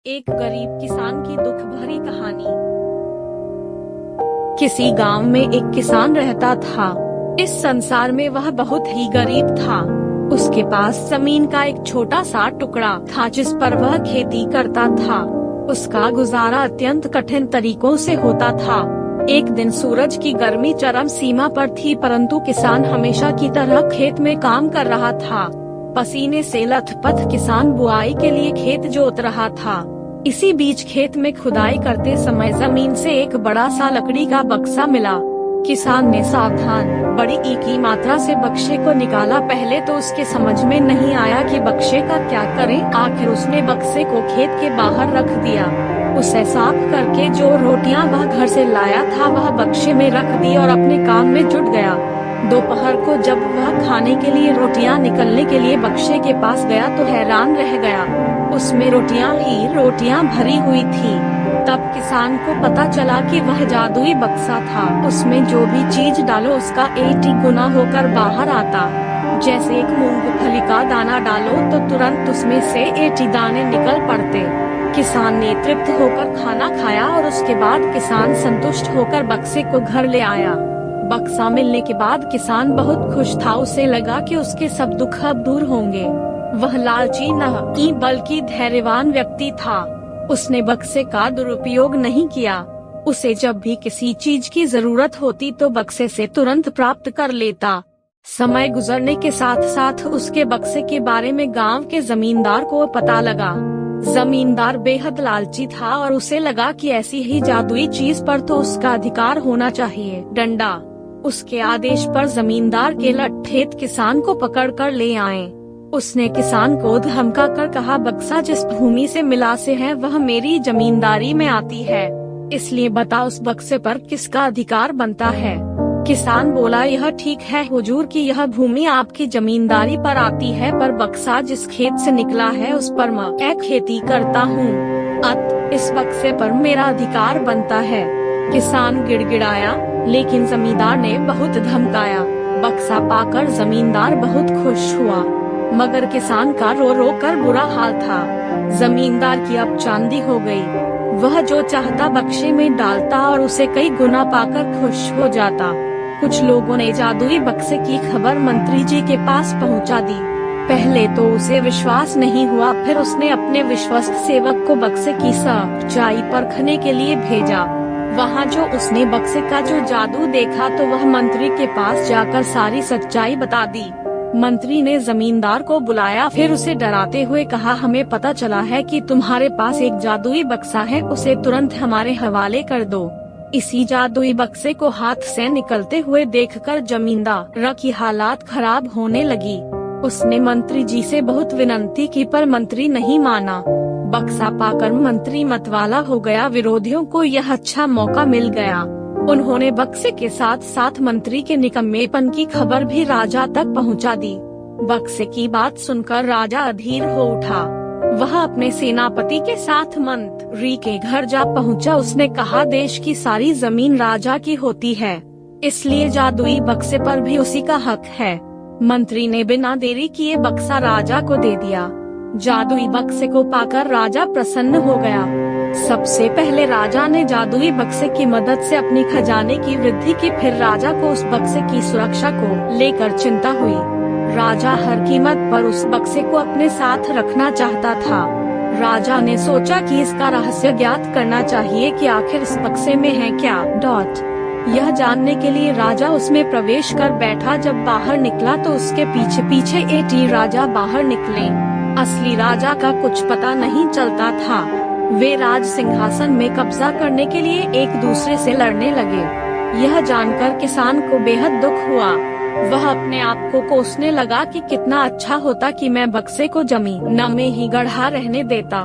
एक गरीब किसान की दुख भरी कहानी। किसी गांव में एक किसान रहता था। इस संसार में वह बहुत ही गरीब था। उसके पास जमीन का एक छोटा सा टुकड़ा था जिस पर वह खेती करता था। उसका गुजारा अत्यंत कठिन तरीकों से होता था। एक दिन सूरज की गर्मी चरम सीमा पर थी, परंतु किसान हमेशा की तरह खेत में काम कर रहा था। पसीने से लथपथ किसान बुआई के लिए खेत जोत रहा था। इसी बीच खेत में खुदाई करते समय जमीन से एक बड़ा सा लकड़ी का बक्सा मिला। किसान ने सावधान बड़ी की मात्रा से बक्से को निकाला। पहले तो उसके समझ में नहीं आया कि बक्से का क्या करें। आखिर उसने बक्से को खेत के बाहर रख दिया। उसे साफ करके जो रोटियां वह घर से लाया था वह बक्से में रख दी और अपने काम में जुट गया। दोपहर को जब वह खाने के लिए रोटियां निकलने के लिए बक्से के पास गया तो हैरान रह गया। उसमें रोटियां ही रोटियां भरी हुई थी। तब किसान को पता चला कि वह जादुई बक्सा था। उसमें जो भी चीज डालो उसका 80 गुना होकर बाहर आता। जैसे एक मूंगफली का दाना डालो तो तुरंत उसमें से 80 दाने निकल पड़ते। किसान ने तृप्त होकर खाना खाया और उसके बाद किसान संतुष्ट होकर बक्से को घर ले आया। बक्सा मिलने के बाद किसान बहुत खुश था। उसे लगा कि उसके सब दुख अब दूर होंगे। वह लालची नहीं बल्कि धैर्यवान व्यक्ति था। उसने बक्से का दुरुपयोग नहीं किया। उसे जब भी किसी चीज की जरूरत होती तो बक्से से तुरंत प्राप्त कर लेता। समय गुजरने के साथ साथ उसके बक्से के बारे में गांव के जमींदार को पता लगा। जमींदार बेहद लालची था और उसे लगा कि ऐसी ही जादुई चीज पर तो उसका अधिकार होना चाहिए। डंडा। उसके आदेश पर जमींदार के लठेत किसान को पकड़कर ले आए। उसने किसान को धमका कर कहा, बक्सा जिस भूमि से मिला से है वह मेरी जमींदारी में आती है, इसलिए बता उस बक्से पर किसका अधिकार बनता है। किसान बोला, यह ठीक है हुजूर कि यह भूमि आपकी जमींदारी पर आती है, पर बक्सा जिस खेत से निकला है उस पर मैं खेती करता हूँ, अत इस बक्से पर मेरा अधिकार बनता है। किसान गिड़गिड़ाया, लेकिन जमींदार ने बहुत धमकाया। बक्सा पाकर जमींदार बहुत खुश हुआ, मगर किसान का रो रो कर बुरा हाल था। जमींदार की अब चांदी हो गई। वह जो चाहता बक्से में डालता और उसे कई गुना पाकर खुश हो जाता। कुछ लोगों ने जादुई बक्से की खबर मंत्री जी के पास पहुंचा दी। पहले तो उसे विश्वास नहीं हुआ, फिर उसने अपने विश्वस्त सेवक को बक्से की सच्चाई परखने के लिए भेजा। वहाँ जो उसने बक्से का जो जादू देखा तो वह मंत्री के पास जाकर सारी सच्चाई बता दी। मंत्री ने जमींदार को बुलाया, फिर उसे डराते हुए कहा, हमें पता चला है कि तुम्हारे पास एक जादुई बक्सा है, उसे तुरंत हमारे हवाले कर दो। इसी जादुई बक्से को हाथ से निकलते हुए देखकर जमींदार की हालात खराब होने लगी। उसने मंत्री जी से बहुत विनती की पर मंत्री नहीं माना। बक्सा पाकर मंत्री मतवाला हो गया। विरोधियों को यह अच्छा मौका मिल गया। उन्होंने बक्से के साथ साथ मंत्री के निकम्मेपन की खबर भी राजा तक पहुंचा दी। बक्से की बात सुनकर राजा अधीर हो उठा। वह अपने सेनापति के साथ मंत्री के घर जा पहुंचा। उसने कहा, देश की सारी जमीन राजा की होती है, इसलिए जादुई बक्से पर भी उसी का हक है। मंत्री ने बिना देरी किए बक्सा राजा को दे दिया। जादुई बक्से को पाकर राजा प्रसन्न हो गया। सबसे पहले राजा ने जादुई बक्से की मदद से अपनी खजाने की वृद्धि की, फिर राजा को उस बक्से की सुरक्षा को लेकर चिंता हुई। राजा हर कीमत पर उस बक्से को अपने साथ रखना चाहता था। राजा ने सोचा कि इसका रहस्य ज्ञात करना चाहिए कि आखिर इस बक्से में है क्या। यह जानने के लिए राजा उसमें प्रवेश कर बैठा। जब बाहर निकला तो उसके पीछे पीछे 80 राजा बाहर निकले। असली राजा का कुछ पता नहीं चलता था। वे राज सिंहासन में कब्जा करने के लिए एक दूसरे से लड़ने लगे। यह जानकर किसान को बेहद दुख हुआ। वह अपने आप को कोसने लगा कि कितना अच्छा होता कि मैं बक्से को जमीन में ही गढ़ा रहने देता।